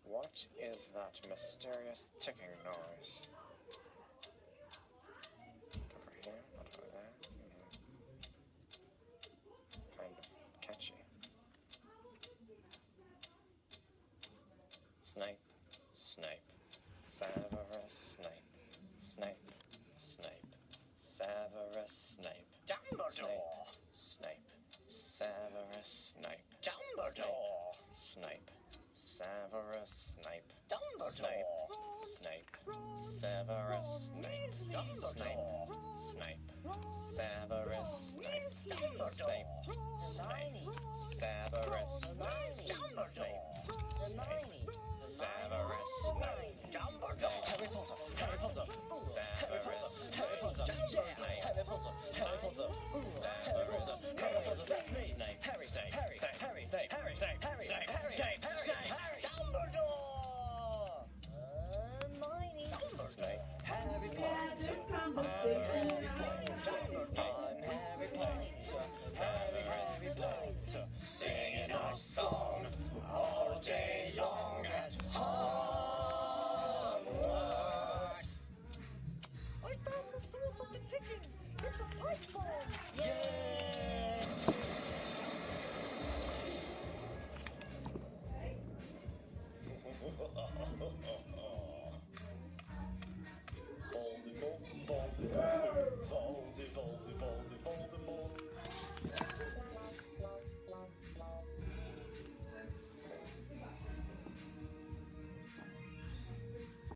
What is that mysterious ticking noise? Over here, not over there. Kind of catchy. Snape, Snape, Severus Snape, Snape, Snape, Severus Snape, Dumbledore! Snape, Severus Snape, Dumbledore! Snape, Severus Snape, Dumbledore! Snape, Severus Snape, Dumbledore! Snape, Severus Snape, Dumbledore! Snape, Severus Snape, Dumbledore! Severus Snape, Dumbledore! Harry Potter, Harry Potter, Severus Snape, Harry Potter, Harry Potter, Severus Snape, that's me! Snape, Harry, Snape, Harry, Snape, Harry, Snape, Harry, Snape, Harry, Snape, Harry, Snape, Harry, Snape, Harry, Dumbledore! Hermione, Snape, Harry Yeah, Potter, this sounds I'm Harry Potter, Severus Snape, singing our song all day long at Hogwarts. I found the source of the ticking! It's a pipe bomb! Yeah!